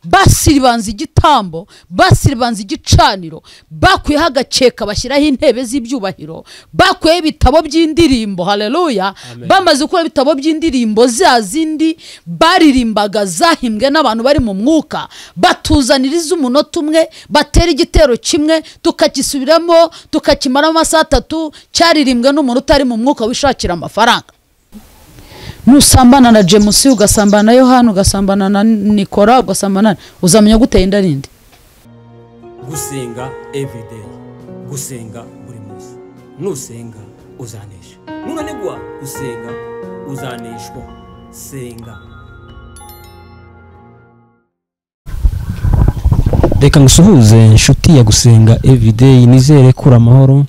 basiribanza igitambo, basiribanza igicaniro, bakuyeho agakeka bashyiraho intebe z'ibyubahiro, bakuyeho ibitabo by'indirimbo, haleluya. Bamaze gukora ibitabo by'indirimbo za zindi baririmbaga zahimbwe n'abantu bari mu mwuka, batuzaniriza umunota umwe, batera igitero kimwe, tukagisubiramo tukakimaramo amasaha 3, cyaririmbwe n'umuntu utari mu mwuka wishakira amafaranga. Nusambana na James, ugasambana na Yohana, ugasambana na Nikora, ugasambana, uzamenya guteye indarinde. Gusenga everyday, gusenga buri munsi. Nusenga uzanesha, nunanigwa gusenga uzaneshwa. Senga. Reka ngusuhuze inshuti ya gusenga everyday, nizere kura amahoro.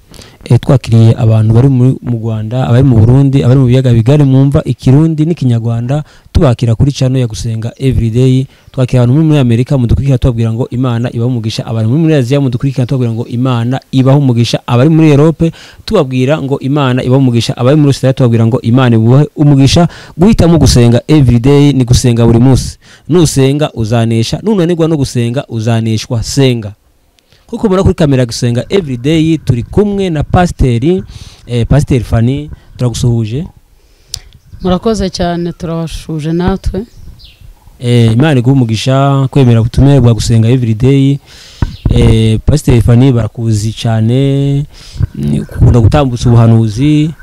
Twakiriye abantu bari mu Rwanda, abari mu Burundi, abari mu biyaga bigari mwumva ikirundi n'ikinyarwanda, tubakira kuri channel ya gusenga everyday. Twakira abantu muri Amerika mudukurikira tubabwira ngo Imana ibaho umugisha, abari muri Aziya mudukurikira tubabwira ngo Imana ibaho umugisha, abari muri Europe tubabwira ngo Imana ibaho umugisha, abari muri Australia tubabwira ngo Imana ibaho umugisha. Guhitamo gusenga everyday ni gusenga buri munsi. Nusenga uzanesha, nunanirwa no gusenga uzaneshwa. Senga. Kuko mura kuri kamera gusenga everyday, turi kumwe na Pastor Fanny. Turagusuhuje. Murakoze cyane, turabashuje natwe. Imana iguha umugisha kwemera gutumira bwa gusenga everyday. Pastor Fanny barakuzi cyane, ukunda gutambutsa ubuhanuzi,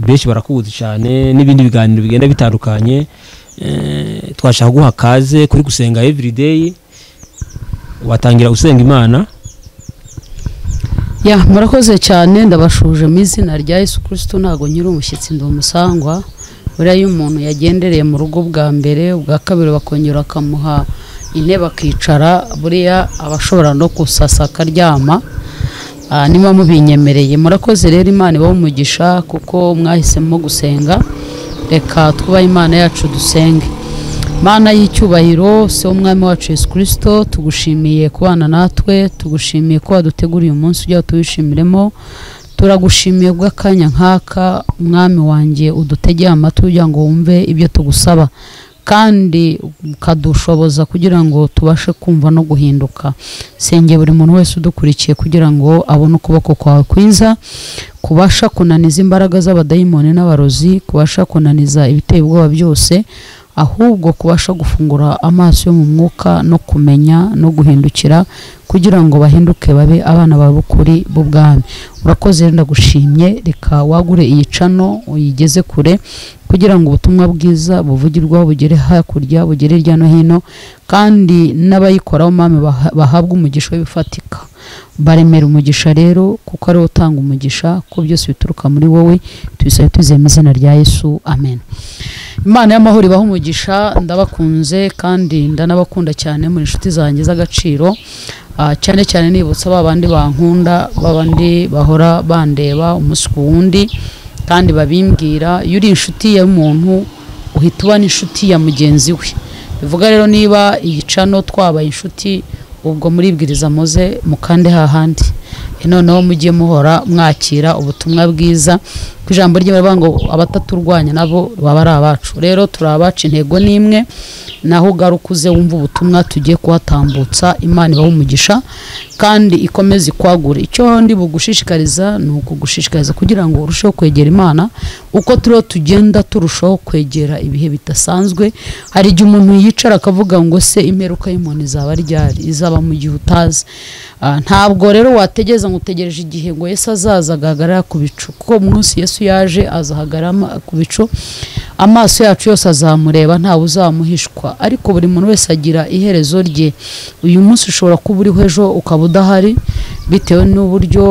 benshi barakuzi cyane n'ibindi biganiro bigenda bitandukanye. Twashaka guha kaze kuri gusenga everyday. Watangira usenga Imana. Ya, murakoze cyane, ndabashuje mu izina rya Yesu Kristo. Ntago nyiri umushyitsi ndi umusangwa. Buriya iyo umuntu yagendereye mu rugo bwa mbere, ubwa kabiri bakongera akamuha intebe akicara, buriya abashobora no kusasa akaryama. Niba mubinyemereye, murakoze rero, Imana ibaho umugisha kuko mwahisemo gusenga. Reka twubahe Imana yacu dusenge. Mana y'icyubahiro, se umwami wacu Yesu Kristo, tugushimiye kubana natwe, tugushimiye ko waduteguriye umunsi ujya tuwishimiremo. Turagushimiye bw'akanya nkaka, mwami wanjye, udutegeye amatwi kugira ngo wumve ibyo tugusaba, kandi ukadushoboza kugira ngo tubashe kumva no guhinduka. Senge buri muntu wese udukurikiye kugira ngo abone ukuboko kwawe kwiza, kubasha kunaniza imbaraga z'abadayimoni n'abarozi, kubasha kunaniza ibiteye ubwoba byose, ahubwo kubasha gufungura amaso yo mu mwuka no kumenya no guhindukira kugira ngo bahinduke babe abana bawe kuri b'ubwami. Urakoze, ndagushimye. Reka wagure iyi cano uyigeze kure kugira ngo ubutumwa bwiza buvugirwaho bugere hakurya, bugere hirya no hino, kandi n'abayikoraho mame bahabwa umugisha w'ibifatika. Baremera umugisha rero kuko ari utanga umugisha, ko byose bituruka muri wowe. Tubisaye twizeye mu izina rya Yesu, amen. Imana y'amahoro ibaho umugisha. Ndabakunze kandi ndanabakunda cyane, muri inshuti zanjye z'agaciro. Cyane cyane nibutsa babandi bankunda, babandi bahora bandeba umunsi ku wundi kandi babimbwira. Iyo uri inshuti y'umuntu uhita uba n'inshuti ya mugenzi we. Bivuga rero niba iyi cano twabaye inshuti, ubwo muribwiriza muze mukande hahandi, noneho mujye muhora mwakira ubutumwa bwiza. Ku ijambo ry'Imana ngo abataturwanya nabo baba ari abacu. Rero turabaca intego n'imwe, naho garukuze wumva ubutumwa tugiye kuhatambutsa. Imana ibaho umugisha kandi ikomeze kwagura. Icyo ndi bugushishikariza ni ukugushishikariza kugira ngo urusheho kwegera Imana, uko turiho tugenda turushaho kwegera ibihe bidasanzwe. Hari igihe umuntu yicara akavuga ngo se imperuka y'umuntu izaba ryari? Izaba mu gihe utazi. Ntabwo rero wategeza ngo utegereje igihe ngo Yesu azaza agahagarara ku bicu, kuko munsi Yesu yaje azahagarara ku bicu, amaso yacu yose azamureba, ntawe uzamuhishwa. Ariko buri muntu wese agira iherezo rye. Uyu munsi ushobora kuba uriho, ejo ukaba udahari, bitewe n'uburyo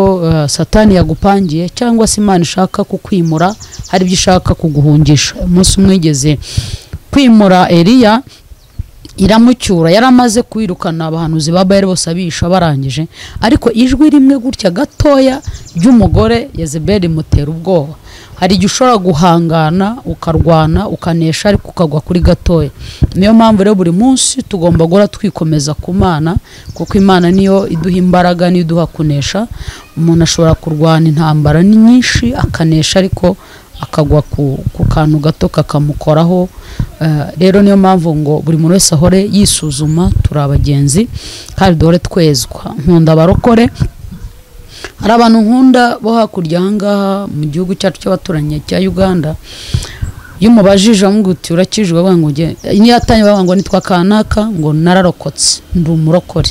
Satani yagupangiye, cyangwa se Imana ishaka kukwimura, hari ibyo ishaka kuguhungisha. Umunsi umwigeze kwimura Eliya, iramucyura, yaramaze kwirukana abahanuzi ba Bayali bose abisha barangije, ariko ijwi rimwe gutya gatoya ry'umugore Yezebeli mutera ubwoba. Hari igihe ushobora guhangana ukarwana ukanesha, ariko ukagwa kuri gatoya. Niyo mpamvu rero buri munsi tugomba guhora twikomeza ku Mana, kuko Imana niyo iduha imbaraga, niyo iduha kunesha. Umuntu ashobora kurwana intambara nyinshi akanesha, ariko akagwa ku kantu gato kakamukoraho. Rero niyo mpamvu ngo buri muntu wese ahore yisuzuma, turi abagenzi kandi dore twezwa. Nkunda abarokore, hari abantu nkunda bo hakurya ahangaha mu gihugu cyacu cy'abaturanyi cya Uganda. Iyo umubajije amubwira uti urakijwe, bavuga ngo niyo atanye bavuga ngo nitwa kanaka, ngo nararokotse, ndi umurokore,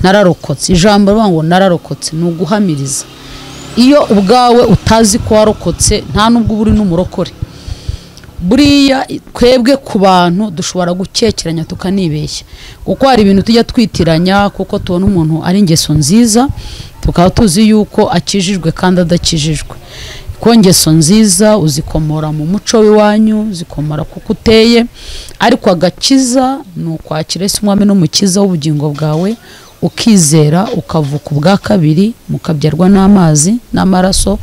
nararokotse. Ijambo bavuga ngo nararokotse ni uguhamiriza. Iyo ubwawe utazi ko warokotse nta nubwo uri n'umurokore. Buriya twebwe ku bantu dushobora gukekeranya tukanibeshya, kuko hari ibintu tujya twitiranya, kuko tubona umuntu ari ingeso nziza tukaba tuzi yuko akijijwe kandi adakijijwe. Ko ngeso nziza uzikomora mu muco w'iwanyu, zikomora kuko uteye, ariko agakiza ni ukwakira Yesu Umwami n'Umukiza w'ubugingo bwawe, ukizera, ukavuka ubwa kabiri, mukabyarwa n'amazi n'amaraso,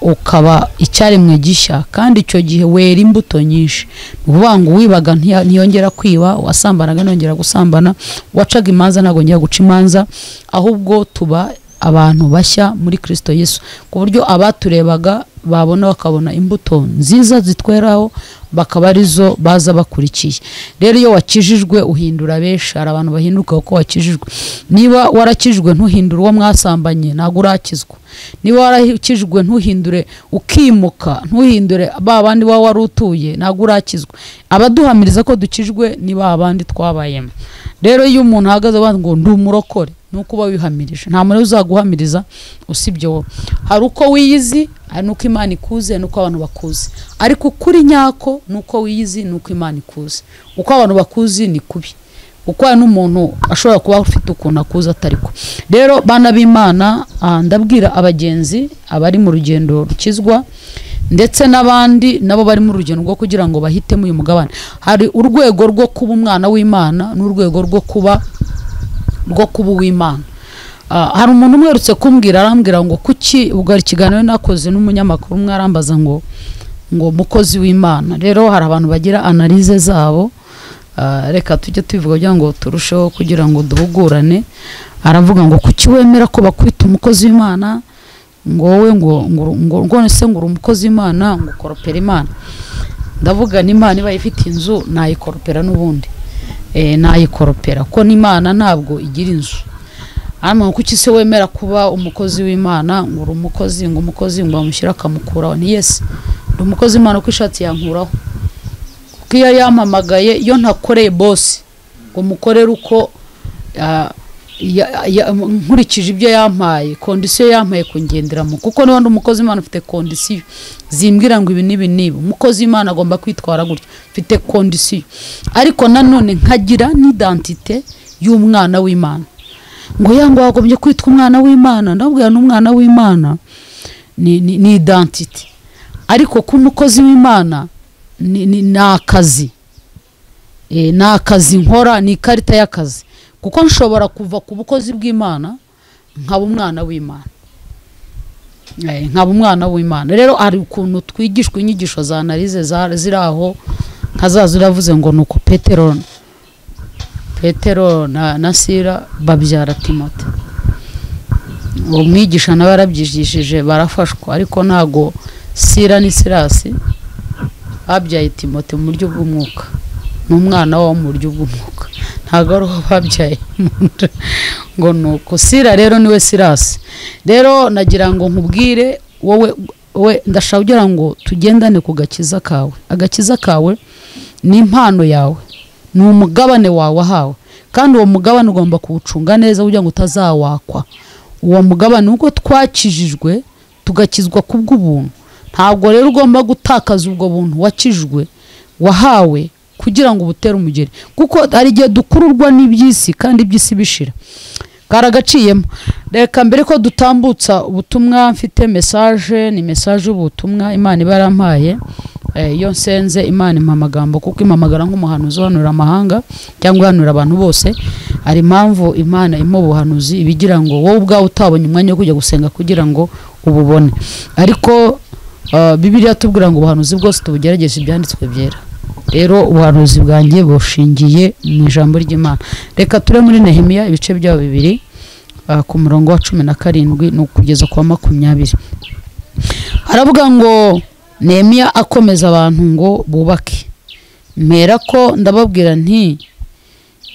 ukaba icyaremwe gishya. Kandi icyo gihe wera imbuto nyinshi. Uvuga ngo wibaga ntiyongera kwiba, wasambanaga ntiyongera gusambana, wacaga imanza ntago njya guca imanza, ahubwo tuba abantu bashya muri Kristo Yesu, ku buryo abaturebaga babona bakabona imbuto nziza zitweraho, bakaba arizo baza bakurikiye. Rero iyo wakijijwe uhindura benshi, hari abantu bahinduka uko wakijijwe. Niba warakijijwe ntuhindure uwo mwasambanye, ntago urakizwa. Niba warakijijwe ntuhindure ukimuka, ntuhindure ba bandi wa wari utuye, ntago urakizwa. Abaduhamiriza ko dukijwe niba abandi twabayemo. Rero iyo umuntu ahagaze avuga ngo ndi umurokore, nuko uba wihamirije, nta muntu uzaguhamiriza usibye wowe. Hari uko wiyizi, hari nuko Imana ikuze, nuko abantu bakuze. Ariko kuri nyako nuko wiyizi, nuko Imana ikuze. Uko abantu bakuzi ni kubi, uko hari n'umuntu ashobora kuba ufite ukuntu akuze atariko. Rero bana b'Imana, ndabwira abagenzi abari mu rugendo rukizwa, ndetse n'abandi nabo bari mu rugendo rwo kugira ngo bahitemo uyu mugabane. Hari urwego rwo kuba umwana w'Imana n'urwego rwo kuba uw'Imana. Hari umuntu umwerutse kumbwira, arambwira ngo kuki, ubwo ari ikiganiro nakoze n'umunyamakuru umwe, arambaza ngo mukozi w'Imana. Rero hari abantu bagira analize zabo, reka tujye tubivuga kugira ngo turusheho kugira ngo duhugurane. Aravuga ngo kuki wemera ko bakwita umukozi w'Imana, ngo wowe ngo se ngo uri umukozi w'Imana, ngo ukoropera Imana. Ndavuga n'Imana iba ifite inzu nayikoropera n'ubundi, nayikoropera ko n'Imana ntabwo igira inzu. Arimo kuki se wemera kuba umukozi w'Imana, ngo uri umukozi, ngo umukozi ngo bamushyira akamukuraho. Ni Yesu, ndi umukozi w'Imana ko ishatse yankuraho, kuko iyo yampamagaye, iyo ntakoreye boss ngo mukorere uko nkurikije ibyo yampaye, kondisiyo yampaye kungenderamo, kuko niba ndi umukozi w'Imana ufite kondisiyo zimbwira ngo ibi n'ibi n'ibi. Umukozi w'Imana agomba kwitwara gutya, ufite kondisiyo. Ariko nanone nkagira n'identite y'umwana w'Imana, ngo yango wagombye kwitwa umwana w'Imana. Ndabwira n'umwana w'Imana ni identite, ariko ku mukozi w'Imana ni akazi, ni akazi nkora, ni ikarita y'akazi, kuko nshobora kuva ku bukozi bw'Imana nkaba umwana w'Imana, nkaba umwana w'Imana. Rero ari ukuntu twigishwa inyigisho za analize ziri aho, nkazaza uravuze ngo nuko Petero na Sira babyara Timote. Umwigisha nawe yarabyigishije, barafashwa, ariko ntago Sira ni Sirasi babyaye Timote mu buryo bw'umwuka, n'umwana wo mu buryo bw'umwuka, ntago ari babyaye ngo nuko. Sira rero niwe Sirasi. Rero nagira ngo nkubwire wowe ndashaka kugira ngo tugendane ku gakiza kawe. Agakiza kawe ni impano yawe, ni umugabane wawe wahawe, kandi uwo mugabane ugomba kuwucunga neza kugira ngo utazawakwa. Uwo mugabane uko twakijijwe tugakizwa kubw'ubuntu, ntabwo rero ugomba gutakaza ubwo buntu wakijwe wahawe kugira ngo ubutere umugeri, kuko hari igihe dukururwa n'iby'isi kandi iby'isi bishira. Karagaciyemo. Reka mbere ko dutambutsa ubutumwa, mfite message, ni message y'ubutumwa Imana ibarampaye. Iyo nsenze Imana impa amagambo, kuko impamagara nk'umuhanuzi uhanura amahanga cyangwa uhanura abantu bose. Hari impamvu Imana impa ubuhanuzi ibigira ngo wowe ubwawe utabonye umwanya wo kujya gusenga kugira ngo ububone. Ariko Bibiliya tubwira ngo ubuhanuzi bwose tubugerageje ibyanditswe byera. Rero ubuhanuzi bwanjye bushingiye mu ijambo ry'Imana. Reka ture muri Nehemiya ibice byaho 2 ku murongo wa 17 no kugeza kwa 20. Aravuga ngo Nehemiya akomeza abantu ngo bubake. Mpera ko ndababwira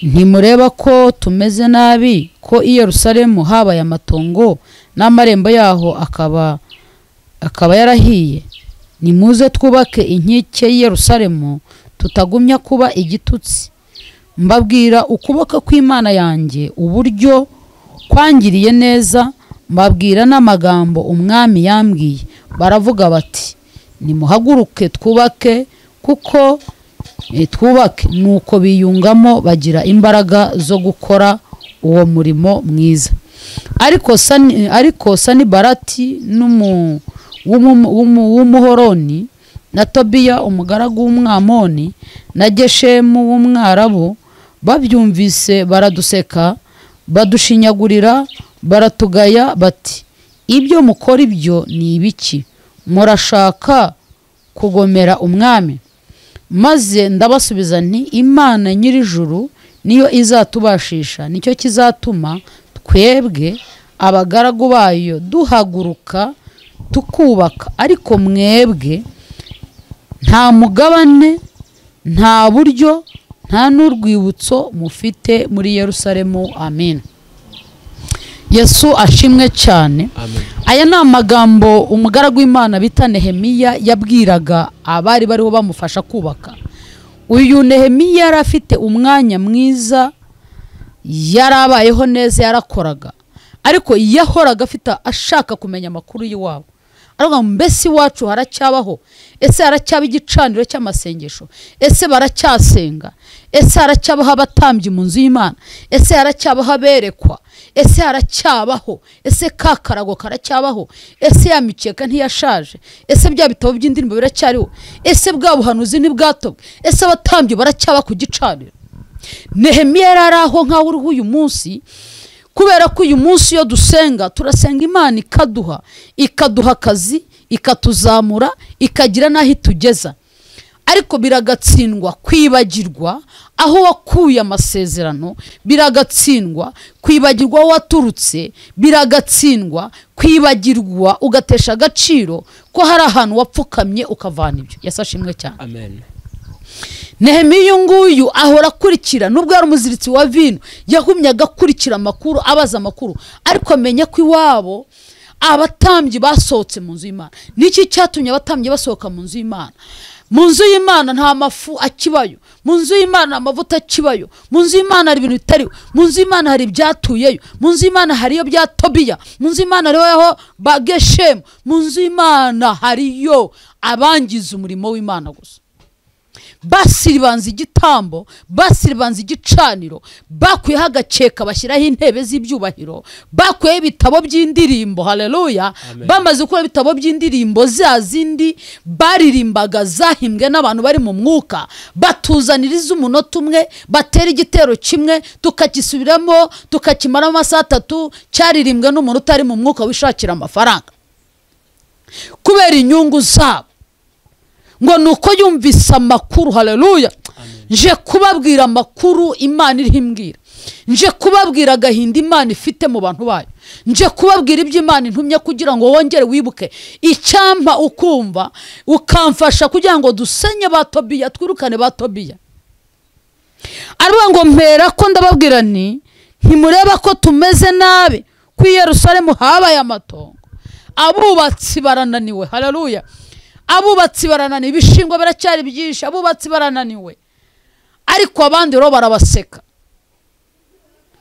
ntimureba ko tumeze nabi, ko i Yerusalemu habaye amatongo n'amarembo yaho akaba yarahiye. Nimuze twubake inkike y'i Yerusalemu, tutagumya kuba igitutsi. Mbabwira ukuboko kw'Imana yanjye uburyo kwangiriye neza, mbabwira n'amagambo umwami yambwiye. Baravuga bati nimuhaguruke twubake, kuko twubake. Nuko biyungamo bagira imbaraga zo gukora uwo murimo mwiza. Ariko Sanibalati w'umuhoroni na Tobiya umugaragu w'umwamoni na Geshemu w'umwarabu babyumvise baraduseka, badushinyagurira, baratugaya bati ibyo mukora ibyo ni ibiki? Murashaka kugomera umwami? Maze ndabasubiza nti Imana nyir'ijuru niyo izatubashisha, nicyo kizatuma twebwe abagaragu bayo duhaguruka tukubaka. Ariko mwebwe nta mugabane, nta buryo, nta n'urwibutso mufite muri Yerusalemu. Amen. Yesu ashimwe cyane. Amen. Aya ni amagambo umugaragu w'Imana bita Nehemiya yabwiraga abari bariho bamufasha kubaka. Uyu Nehemiya yari afite umwanya mwiza, yarabayeho neza, yarakoraga, ariko yahoraga afite ashaka kumenya amakuru y'iwabo. Aravuga mbese iwacu haracyabaho? Ese haracyaba igicaniro cy'amasengesho? Ese baracyasenga? Ese haracyabaho abatambyi mu nzu y'Imana? Ese haracyabaho aberekwa? Ese haracyabaho? Ese kakarago karacyabaho? Ese ya mikeka ntiyashaje? Ese bya bitabo by'indirimbo biracyariho? Ese bwa buhanuzi ntibwatobwe? Ese abatambyi baracyaba ku gicaniro? Nehemiya yari aho nk'aho uriho uyu munsi, kubera ko uyu munsi iyo dusenga turasenga Imana ikaduha akazi, ikatuzamura, ikagira n'aho itugeza. Ariko biragatsindwa kwibagirwa aho wakuye amasezerano, biragatsindwa kwibagirwa aho waturutse, biragatsindwa kwibagirwa ugatesha agaciro ko hari ahantu wapfukamye ukavana ibyo. Yesu ashimwe cyane. Amen. Nehemiya nguyu ahora akurikira, nubwo yari umuziritsi wa vino, yahumyaga akurikira amakuru, abaza amakuru, ariko amenye ko iwabo abatambyi basohotse mu nzu y'Imana. Niki cyatumye abatambyi basohoka mu nzu y'Imana? Mu nzu y'Imana nta mafu akibayo, mu nzu y'Imana amavuta akibayo, mu nzu y'Imana hari ibintu bitariho, mu nzu y'Imana hari ibyatuyeyo, mu nzu y'Imana hariyo bya Tobiya, mu nzu y'Imana hariho ba Geshemu, mu nzu y'Imana hariyo abangiza umurimo w'Imana gusa. Basiribanza igitambo, basiribanza igicaniro, bakuyeho agakeka bashyiraho intebe z'ibyubahiro, bakuyeho ibitabo by'indirimbo. Haleluya. Bamaze gukora ibitabo by'indirimbo za zindi baririmbaga zahimbwe n'abantu bari mu mwuka, batuzaniriza umunota umwe, batera igitero kimwe, tukakisubiramo, tukakimara amasaha 3, cyaririmbwe n'umuntu utari mu mwuka wishakira amafaranga kubera inyungu zabo, ngo nuko yumvise amakuru. Haleluya. Nje kubabwira amakuru Imana irihimbwira, nje kubabwira agahinda Imana ifite mu bantu bayo, nje kubabwira ibyo Imana intumye kugira ngo wongere wibuke icyampa ukumva, ukamfasha kugira ngo dusenye ba Tobiya, twirukane ba Tobiya. Aravuga ngo mpera ko ndababwira ntimureba ko tumeze nabi, ku Yerusalemu habaye amatongo, abubatsi barananiwe. Haleluya. Abubatsi barananiwe, ibishingo biracyari byinshi, abubatsi barananiwe, ariko abandi ro barabaseka.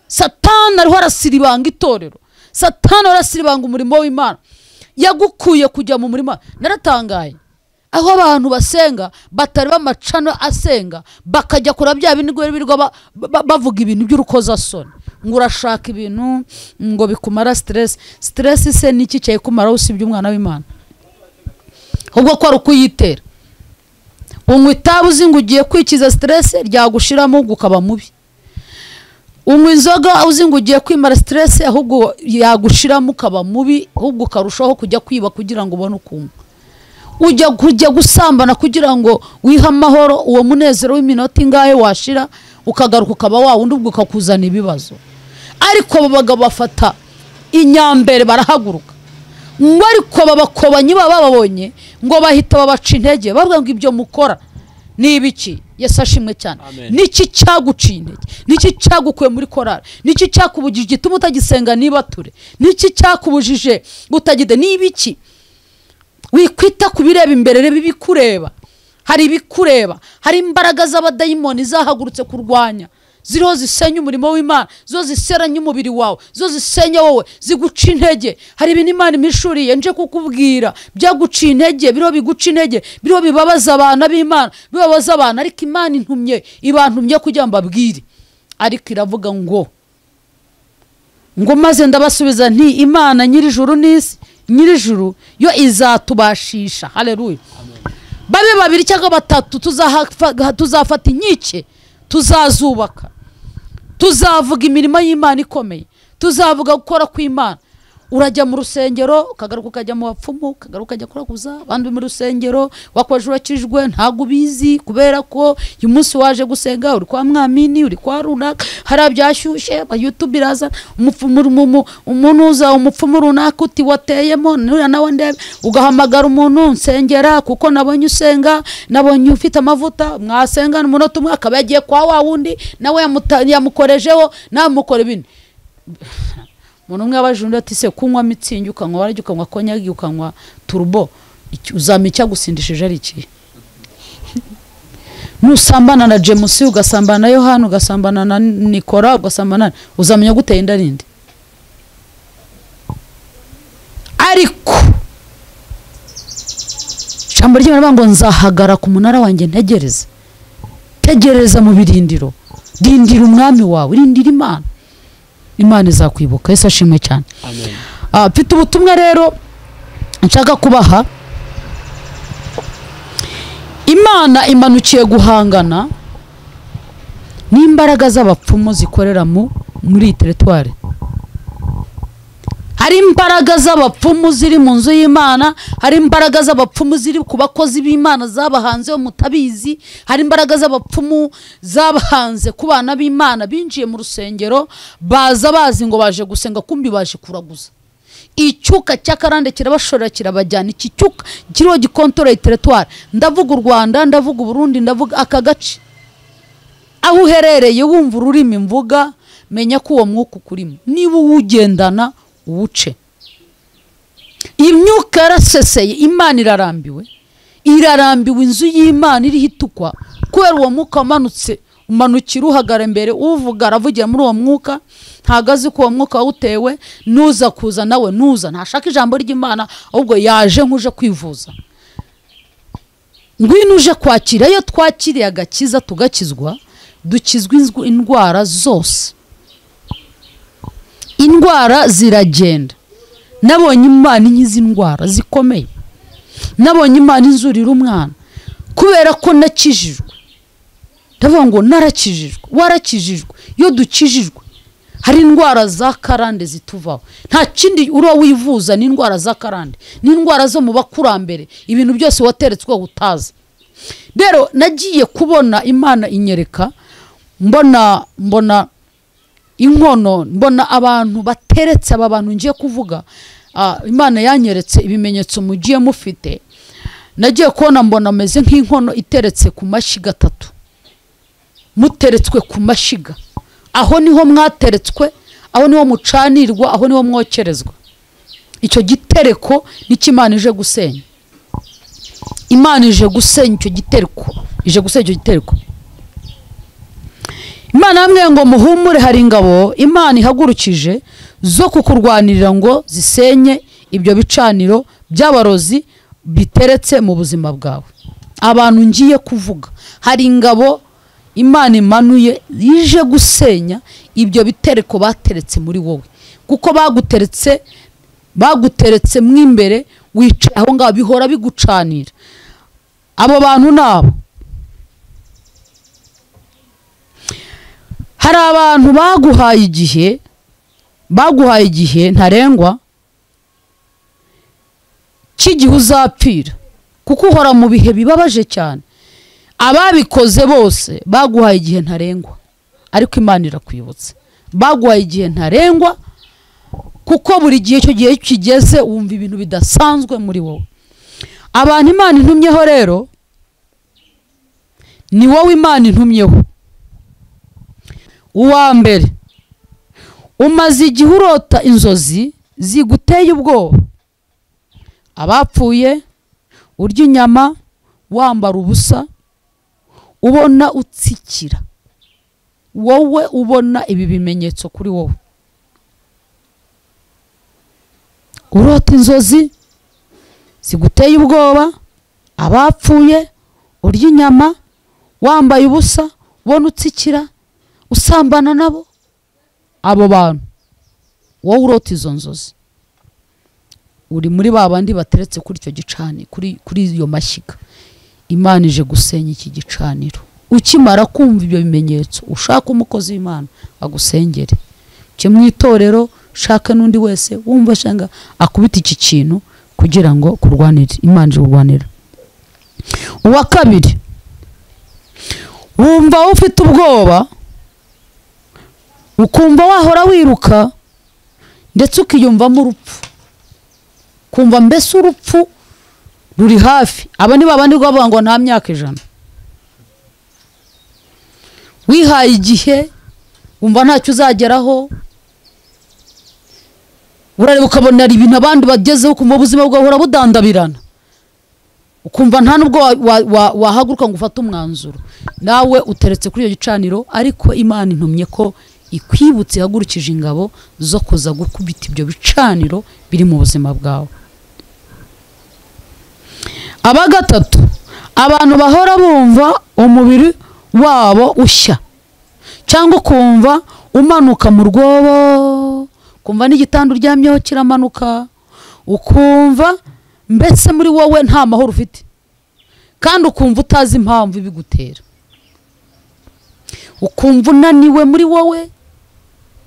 Satani ariho arasiribanga itorero, Satani arasiribanga umurimo w'Imana, yagukuye kujya mu murimo. Naratangaye aho abantu basenga batari bamacano asenga, bakajya kura bya bintu birirwa bavuga ibintu by'urukozasoni, ngo urashaka ibintu ngo bikumara stress. Stress se niki cyaye kumara usibye umwana w'Imana? Ubwo ko ari ukuyitera. Unywa itabi uzi ngo ugiye kwikiza stress, ryagushiramo ukaba mubi. Unywa inzoga uzi ngo ugiye kwimara stress, ahubwo yagushiramo ukaba mubi, ahubwo ukarushaho kujya kwiba kugira ngo ubone ukuntu. Ujya gusambana kugira ngo wiha amahoro, uwo munezero w'iminota ingahe washira, ukagaruka ukaba wa wundi ubwo ukakuzana ibibazo. Ariko babaga bafata inyambere, barahaguruka ngo ariko babakobanyi bababonye ngo bahita babaca intege bavuga ngo ibyo mukora ni ibiki. Yesu ashimwe cyane. Niki cyaguciye intege? Niki cyagukuye muri korari? Niki cyakubujije gituma utagisenga nibature? Niki cyakubujije gutagide? Ni ibiki? Wikwita kubireba imbere reba ibikureba. Hari ibikureba, hari imbaraga z'abadayimoni zahagurutse kurwanya, ziriho zisenya umurimo w'Imana, zo ziseranya umubiri wawe, zo zisenya wowe, ziguca intege. Hari ibintu Imana imishuriye nje kukubwira byaguca intege, biriho biguca intege, biriho bibabaza abana b'Imana, bibabaza abana, ariko Imana intumye ibantumye kugira ngo mbabwire. Ariko iravuga ngo maze ndabasubiza nti Imana nyir'ijuru n'isi, nyir'ijuru yo izatubashisha. Haleluya. Babe babiri cyangwa batatu tuzafata inkike, tuzazubaka, tuzavuga imirimo y'Imana ikomeye, tuzavuga gukora kw'Imana. Urajya mu rusengero ukagaruka ukajya mu bapfumu, ukagaruka ukajya kuraguza abandi mu rusengero, wakoje urakijwe ntago ubizi kubera ko uyu munsi waje gusenga uri kwa Mwamini, uri kwa runaka, hari byashyushye ba YouTube iraza umuntu uza umupfumu runaka uti wateyemo nawe ndebe, ugahamagara umuntu nsengera kuko nabonye usenga, nabonye ufite amavuta, mwasenga n'umunota umwe akaba yagiye kwa wa wundi nawe yamukorejeho namukora ibintu. Umuntu umwe abajunda ati se kunywa mitsingi ukanywa warajya ukanywa konyagi ukanywa turbo uzamica gusindishije ari iki? Nusambana na James ugasambana na Yohana ugasambana na Nikora ugasambana uzamenya guteye indarinde. Ariko jambo ry'Imana ngo nzahagara ku munara wanjye ntegereza. Tegereza mu birindiro. Rindira umwami wawe, rindira Imana. Imana izakwibuka. Yesu ashimwe cyane. Amen. Mfite ubutumwa rero nshaka kubaha. Imana imanukiye guhangana n'imbaraga z'abapfumu zikorera muri territoire. Hari imbaraga z'abapfumu ziri mu nzu y'Imana, hari imbaraga z'abapfumu ziri ku bakozi b'Imana zabahanze mutabizi, hari imbaraga z'abapfumu zabahanze ku bana b'Imana binjiye mu rusengero baza bazi ngo baje gusenga kumbi baje kuraguza. Icyuka cyakarande kirabashorera kirabajyana. Iki cyuka kiriho gikontoreye territoire. Ndavuga u Rwanda, ndavuga u Burundi, ndavuga aka gace. Aho uherereye wumva ururimi mvuga, menya ko uwo mwuka ukurimo. Niba uwugendana uwuce. Imyuka yaraseseye, Imana irarambiwe. Irarambiwe inzu y'Imana iri hitukwa kubera uwo mwuka wamanutse. Umanukira uhagara imbere uvuga aravugira muri uwo mwuka, ntagazi ko uwo mwuka wawutewe, nuza kuza nawe nuza ntashaka ijambo ry'Imana ahubwo yaje nkuje kwivuza. Ngwino uje kwakira. Iyo twakiriye agakiza tugakizwa, dukizwa indwara zose. Indwara ziragenda. Nabonye Imana inkiza indwara zikomeye. Nabonye Imana inzurira umwana kubera ko nakijijwe. Ndavuga ngo narakijijwe, warakijijwe. Iyo dukijijwe hari indwara za karande zituvaho. Nta kindi uro wivuza ni indwara za karande, ni indwara zo mu bakurambere, ibintu byose wateretswe utazi. Rero nagiye kubona Imana inyereka, mbona inkono, mbona abantu bateretse. Aba bantu ngiye kuvuga Imana yanyeretse ibimenyetso mugiye mufite. Nagiye kubona mbona ameze nk'inkono iteretse ku mashiga 3. Muteretswe ku mashiga. Aho niho mwateretswe, aho niho mucanirwa, aho niho mwokerezwa. Icyo gitereko n'Imana ije gusenya. Imana ije gusenya icyo gitereko, ije gusenya icyo gitereko. Imana hamwe ngo muhumure, hari ingabo Imana ihagurukije zo kukurwanirira ngo zisenye ibyo bicaniro by'abarozi biteretse mu buzima bwawe. Abantu ngiye kuvuga, hari ingabo Imana imanuye ije gusenya ibyo bitereko bateretse muri wowe, kuko baguteretse mwimbere wicaye aho ngaho bihora bigucanira. Abo bantu nabo hari abantu baguhaye igihe ntarengwa cy'igihe uzapfira, kuko uhora mu bihe bibabaje cyane. Ababikoze bose baguhaye igihe ntarengwa, ariko Imana irakwibutse. Baguhaye igihe ntarengwa kuko buri gihe icyo gihe kigeze wumva ibintu bidasanzwe muri wowe. Abantu Imana intumyeho rero ni wowe Imana intumyeho. Uwa mbere, umaze igihe urota inzozi ziguteye ubwoba, abapfuye, urya inyama, wambara ubusa, ubona utsikira. Wowe ubona ibi bimenyetso kuri wowe. Urota inzozi ziguteye ubwoba, abapfuye, urya inyama, wambaye ubusa, ubona utsikira, usambana nabo. Abo bantu wowe urota izo nzozi, uri muri babandi bateretse kuri icyo gicani, kuri iyo mashyiga. Imana ije gusenya iki gicaniro. Ukimara kumva ibyo bimenyetso, ushaka umukozi w'Imana agusengere. Cye mu itorero, shaka n'undi wese wumva shanga akubita iki kintu kugira ngo kurwanire. Imana ije kurwanira. Uwa kabiri, wumva ufite ubwoba, ukumva wahora wiruka, ndetse ukiyumvamo urupfu. Kumva mbese urupfu ruri hafi. Aba ni babandi bavuga ngo nta myaka 100. Wihaye igihe, wumva ntacyo uzageraho, urareba ukabona ari ibintu abandi bagezeho, ukumva ubuzima bwawe buhora budandabirana, ukumva nta nubwo wahaguruka ngo ufate umwanzuro. Nawe uteretse kuri iyo gicaniro, ariko Imana intumye ko ikwibutse ihagurukije ingabo zo kuza gukubita ibyo bicaniro biri mu buzima bwawe. Aba gatatu, abantu bahora bumva umubiri wabo ushya, cyangwa ukumva umanuka mu rwobo, kumva n'igitanda uryamyeho kiramanuka, ukumva mbese muri wowe nta mahoro ufite, kandi ukumva utazi impamvu ibigutera, ukumva unaniwe muri wowe,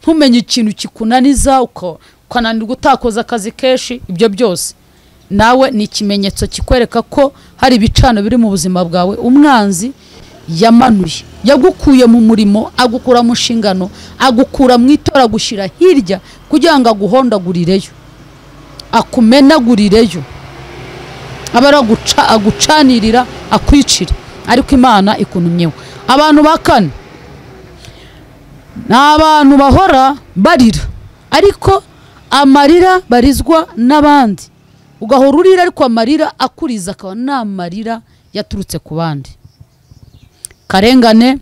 ntumenye ikintu kikunaniza, ukananirwa utakoza akazi kenshi. Ibyo byose nawe ni ikimenyetso kikwereka ko hari ibicano biri mu buzima bwawe umwanzi yamanuye, yagukuye mu murimo, agukura mu nshingano, agukura mu itora, gushyira hirya kugira ngo aguhondagurireyo, akumenagurireyo, agucanirira, akwicira. Ariko Imana ikuntumyeho. Abantu ba kane, ni abantu bahora barira, ariko amarira barizwa n'abandi. Ugahora urira, ariko amarira akuriza akaba nta marira yaturutse ku bandi. Karengane,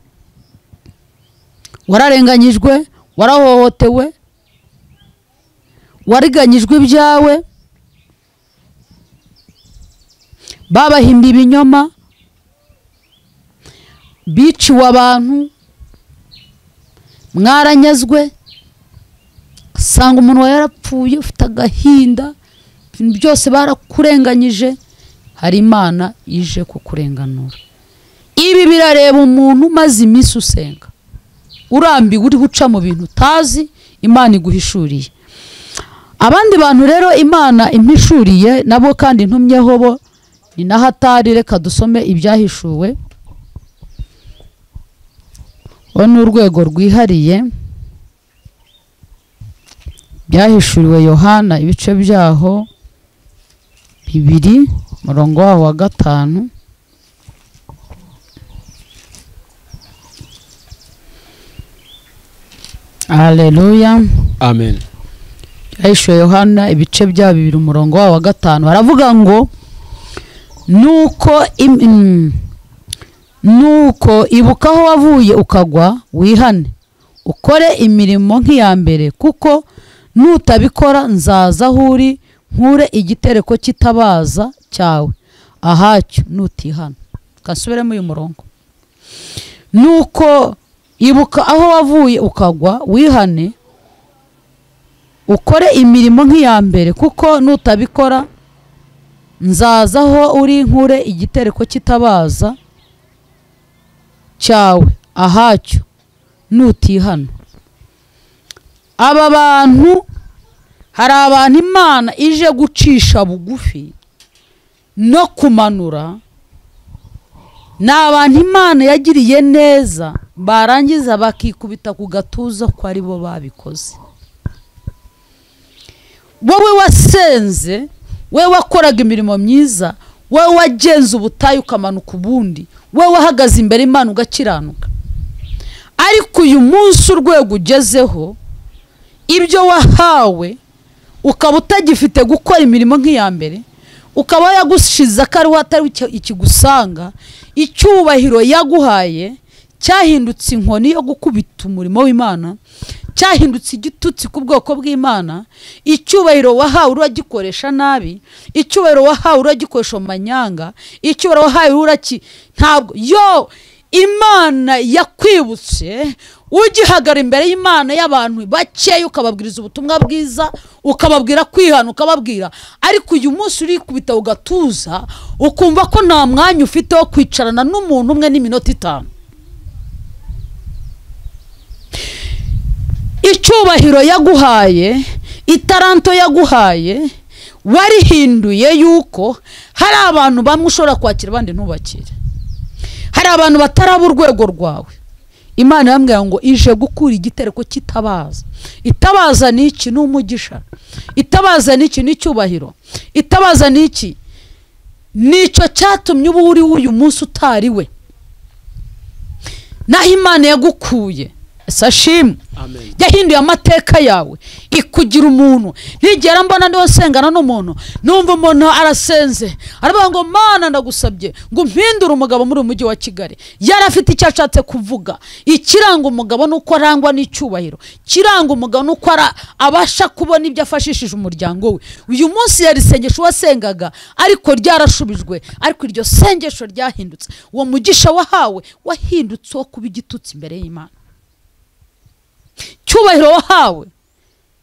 wararenganyijwe, warahohotewe, wariganyijwe ibyawe, babahimba ibinyoma, biciwe abantu, mwaranyazwe, sanga umuntu yarapfuye ufite agahinda, ibintu byose barakurenganyije. Hari Imana ije kukurenganura. Ibi birareba umuntu maze iminsi usenga, urambiwe, uri guca mu bintu utazi, Imana iguhishuriye. Abandi bantu rero Imana impishuriye nabo kandi ntumyeho bo ni nahatari. Reka dusome ibyahishuwe. Ni urwego rwihariye, byahishuriwe Yohana ibice byaho 2 murongo waho wa 5. Haleluya, amen. Byahishuriwe Yohana ibice byaho 2 umurongo waho wa 5. Baravuga ngo nuko ibuka aho wavuye ukagwa, wihane, ukore imirimo nk'iya mbere, kuko nutabikora nzaza aho uri, nkure igitereko cy'itabaza cyawe ahacyo nutihana. Kasubiremo uyu murongo. Nuko ibuka aho wavuye ukagwa, wihane, ukore imirimo nk'iya mbere, kuko nutabikora nzaza aho uri, nkure igitereko cy'itabaza cyawe ahacyo nutihana. Aba bantu, hari abantu Imana ije gucisha bugufi no kumanura. Ni abantu Imana yagiriye neza, barangiza bakikubita ku gatuza ko ari bo babikoze. wowe wasenze, wowe wakoraga imirimo myiza, wowe wagenze ubutayu ukamanuka ubundi, wowe wahagaze imbere y'Imana ugakiranuka, ariko uyu munsi urwego ugezeho ibyo wahawe ukaba utagifite gukora imirimo nk'iya mbere, ukaba yagushize akariho atari ikigusanga, icyubahiro yaguhaye cyahindutse inkoni yo gukubita umurimo w'Imana, cyahindutse igitutsi ku bwoko bw'Imana. Icyubahiro wahawe uragikoresha nabi, icyubahiro wahawe uragikoresha mu manyanga, icyubahiro wahawe ntabwo Imana yakwibutse ugihagara imbere y'Imana y'abantu bakeya ukababwiriza ubutumwa bwiza, ukababwira kwihana, ukababwira, ariko uyu munsi urikubita ugatuza ukumva ko nta mwanya ufite wo kwicarana n'umuntu umwe n'iminota 5. Icyubahiro yaguhaye, itaranto yaguhaye, warihinduye yuko hari abantu bamwe ushobora kwakira abandi ntubakire. Hari abantu bataraba urwego rwawe. Imana yambwira ngo ije gukura igitereko kitabaza. Itabaza ni iki? Ni umugisha. Itabaza ni iki? Ni icyubahiro. Itabaza ni iki? Nicyo cyatumye ubu uri uyu munsi utari we. Naho Imana yagukuye, sashimwe, yahinduye amateka yawe ikugira umuntu. Ntigera mbona ndiho sengana n'umuntu numva umuntu arasenze aravuga ngo Mana ndagusabye ngo mpindure umugabo muri umujyi wa Kigali. Yarafite icyo ashatse kuvuga. Ikiranga umugabo nuko arangwa n'icyubahiro, kiranga umugabo nuko abasha kubona ibyo afashishije umuryango we. Uyu munsi yari sengesho wasengaga ariko ryarashubijwe, ariko iryo sengesho ryahindutse. Uwo mugisha wahawe wahindutse wo kuba igitutsi imbere y'Imana. Cyubahiro wahawe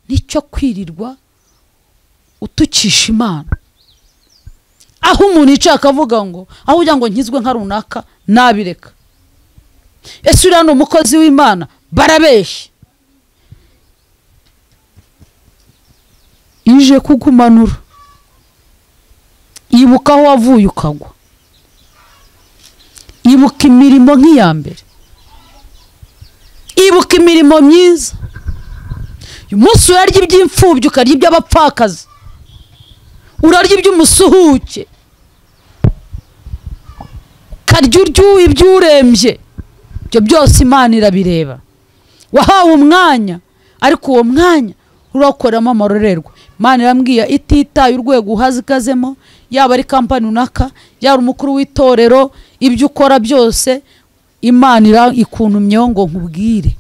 nicyo kwirirwa utukisha Imana. Aho umuntu yicaye akavuga ngo aho ujya ngo nkizwe nka runaka nabireka. Ese uriya ni umukozi w'Imana? Barabeshya. Ije kugumanura. Ibuka aho wavuye ukagwa. Ibuka imirimo nk'iya mbere. Ibuka imirimo myiza. Uyu munsi urarya iby'imfubyi, ukarya iby'abapfakazi, urarya iby'umusuhuke, ukarya iby'urembye. Ibyo byose Imana irabireba. Wahawe umwanya, ariko uwo mwanya urakoramo amarorerwa. Imana irambwiye ititaye urwego uhazikazemo, yaba ari kampani runaka, yaba umukuru w'itorero, ibyo ukora byose Imana ikuntumyeho ngo nkubwire.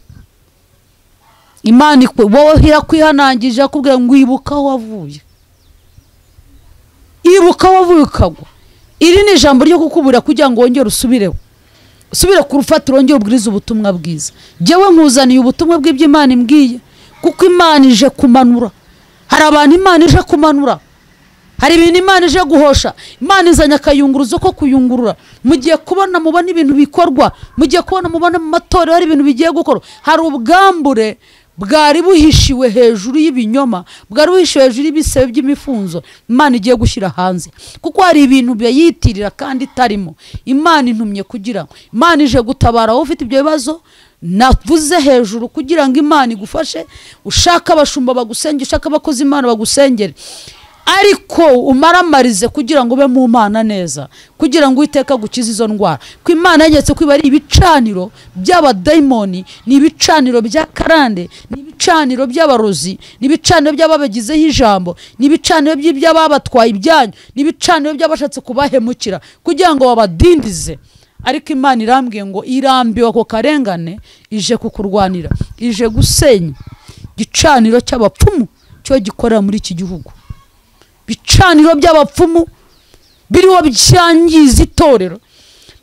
Imana wowe irakwihanangije akubwira ngo ibuka aho wavuye. Ibuka aho wavuye ukagwa. Iri ni ijambo ryo kukubura kugira ngo wongere usubireho. Usubire ku rufatiro wongere ubwiriza ubutumwa bwiza. Jewe nkuzaniye ubutumwa bw'iby'Imana imbwiye, kuko Imana ije kumanura. Hari abantu Imana ije kumanura. Hari ibintu Imana ije guhosha. Imana izanye akayunguruzo ko kuyungurura. Mugiye kubona mubona ibintu bikorwa, mugiye kubona mubona mu matorero hari ibintu bigiye gukora. Hari ubwambure bwari buhishiwe hejuru y'ibinyoma, bwari buhishiwe hejuru y'ibisebe by'imifunzo. Imana igiye gushyira hanze, kuko hari ibintu byayitirira kandi itarimo. Imana intumye kugira ngo Imana ije gutabara aho ufite ibyo bibazo navuze hejuru, kugira ngo Imana igufashe. Ushaka abashumba bagusengera, ushaka abakozi Imana bagusengere, ariko umaramarize kugira ngo ube mu Mana neza, kugira ngo Uwiteka gukiza izo ndwara. Ko Imana yagetse ko bari ibicaniro by'abadayimoni, ni ibicaniro bya karande, ni ibicaniro by'abarozi, ni ibicaniro by'ababagizeho ijambo, ni ibicaniro by'ababatwaye ibyanyu, ni ibicaniro by'abashatse kubahemukira kugira ngo babadindize. Ariko Imana irambwiye ngo irambiwe ako karengane, ije kukurwanira, ije gusenya gicaniro cy'abapfumu cyo gikorera muri iki gihugu. Bicaniro by'abapfumu biriho byangiza itorero,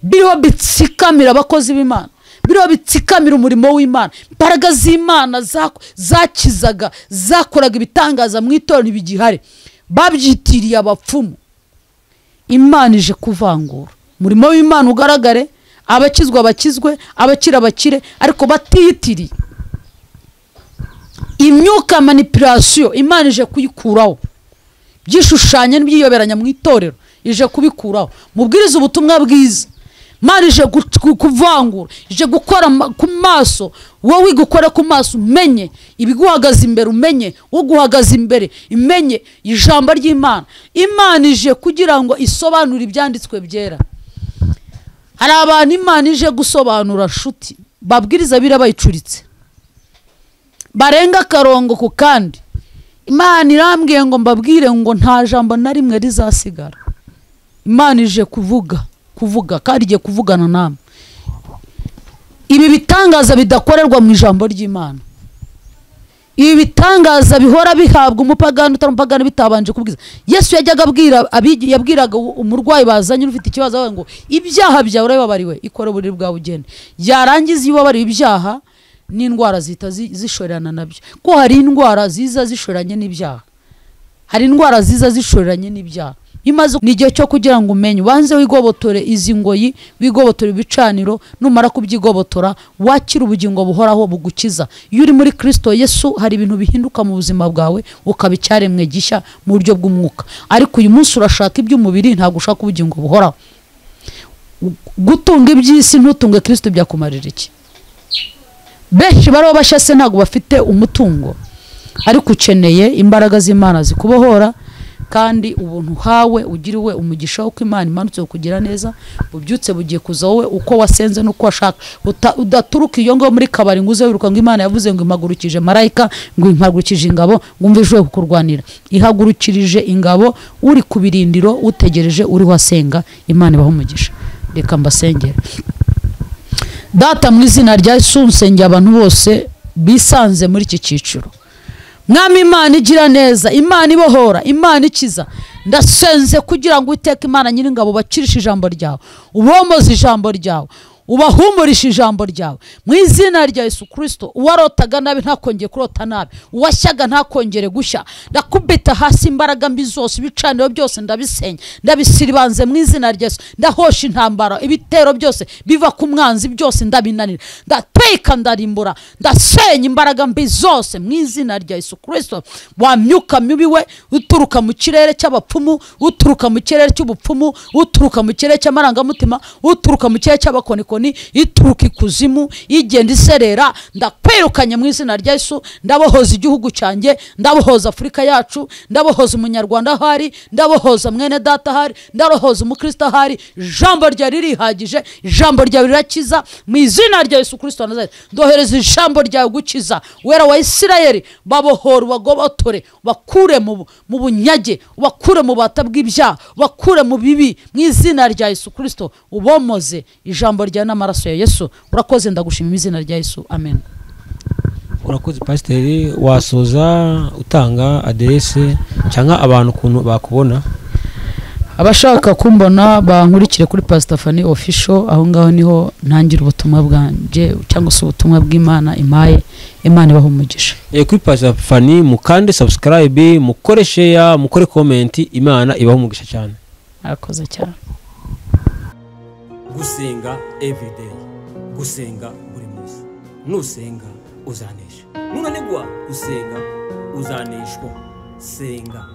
biriho bitsikamira abakozi b'Imana, biriho bitsikamira umurimo w'Imana. Imbaraga z'Imana zakizaga, zakoraga ibitangaza mu itorero bigihari, babyitiriye abapfumu. Imana ije kuvangura umurimo w'Imana ugaragare, abakizwa bakizwe, abakira bakire, ariko batiyitiriye. Imyuka manipulation Imana ije kuyikuraho. Byishushanya n'ibyiyoberanya mu itorero ije kubikuraho. Mubwiriza ubutumwa bwiza, Imana ije kuvangura, ije gukora ku maso. Wowe gukora ku maso umenye ibiguhagaze imbere, umenye wo guhagaze imbere, imenye ijambo ry'Imana. Imana ije kugira ngo isobanure ibyanditswe byera. Hari abantu Imana ije gusobanura nshuti, babwiriza birabayicuritse, barenga karongo ku kandi. Imana irambwiye ngo mbabwire ngo nta jambo na rimwe rizasigara. Imana ije kuvuga kandi igiye kuvugana namwe. Ibi bitangaza bidakorerwa mu ijambo ry'Imana, ibi bitangaza bihora bihabwa umupagani utarumupagani bitabanje kubwiza. Yesu yajyaga yabwiraga umurwayi bazanye ufite ikibazo ngo ibyaha byawe urababariwe, ikora buri bwawe ugende. Yarangiza iyo babariwe ibyaha n'indwara zita zishorerana nabyo, ko hari indwara ziza zishoreranye n'ibyaha, hari indwara ziza zishoreranye n'ibyaha. Imaze n'igihe cyo kugira ngo umenye, wanze wigobotore izi ngoyi, wigobotore ibicaniro, numara kubyigobotora wakira ubugingo buhoraho bugukiza. Iyo uri muri Kristo Yesu hari ibintu bihinduka mu buzima bwawe, ukabicyaremwe gishya mu buryo bw'umwuka. Ariko uyu munsi urashaka iby'umubiri, ntabwo ushaka ubugingo buhoraho. Gutunga iby'isi ntutunge Kristo byakumarira iki? Benshi baro bashase ntabwo bafite umutungo, ariko ukeneye imbaraga z'Imana zikubohora, kandi ubuntu hawe ugiriwe umugisha uko Imana imanutse kugira neza. Bubyutse bugiye kuza wowe uko wasenze nuko washaka, udaturuka iyo ngo muri kabari nguze wiruka ngo Imana yavuze ngo impagurukije marayika, ngo impagurukije ingabo, ngo umvijwe kukurwanira. Ihagurukirije ingabo, uri kubirindiro utegereje, uri wasenga. Imana ibaho umugisha. Reka mbasengere. Data mu izina rya Yesu nsengera abantu bose bisanze muri iki cyiciro. Mwami Imana igira neza, Imana ibohora, Imana ikiza. Ndasenze kugira ngo Uwiteka Imana Nyiringabo bakirishe ijambo ryawe, ubomoze ijambo ryawe, ubahumurisha ijambo ryawe mu izina rya Yesu Kristo. Uwarotaga nabi ntakongere kurota nabi, uwashyaga ntakongere gushya. Ndakubita hasi imbaraga mbi zose, ibicaniro byose ndabisenya, ndabisiribanze mu izina rya Yesu. Ndahosha intambara, ibitero byose biva ku mwanzi byose ndabinanira, ndatwika, ndarimbura, ndasenya imbaraga mbi zose mu izina rya Yesu Kristo. Wa myuka mibi we uturuka mu kirere cy'abapfumu, uturuka mu kirere cy'ubupfumu, uturuka mu kirere cy'amarangamutima, uturuka mu kirere cy'abakoniko, ituruka ikuzimu, igenda iserera, ndakwirukanye mu izina rya Yesu. Ndabohoza igihugu cyanjye, ndabohoza Afurika yacu, ndabohoza umunyarwanda ahari, ndabohoza mwene data ahari, ndabohoza umukristo ahari. Ijambo rya ririhagije, ijambo rya rirakiza mu izina rya Yesu Kristo Nazareti. Ndohereza ijambo rya gukiza, wera wa Isirayeli, babohora, bagobotore, bakure mu bunyage, bakure mu bata bw'ibyaha, bakure mu bibi mu izina rya Yesu Kristo. Ubomoze ijambo rya n'amaraso ya Yesu. Urakoze, ndagushima mu izina rya Yesu. Amen. Urakoze Pasiteri, wasoza utanga adresse cyangwa abantu kuntu bakubona. Abashaka kumbona bankurikire kuri Pastor Fanny Official, aho ngaho niho ntangira ubutumwa bwanje cyangwa se ubutumwa bw'Imana impaye. Imana ibaho umugisha. Kuri Pastor Fanny mukande subscribe, mukore share, mukore comment. Imana ibaho umugisha cyane. Arakoze cyane. Gusenga everyday, gusenga buri munsi. Nusenga uzanesha, nunanigwa gusenga uzaneshwa. Senga.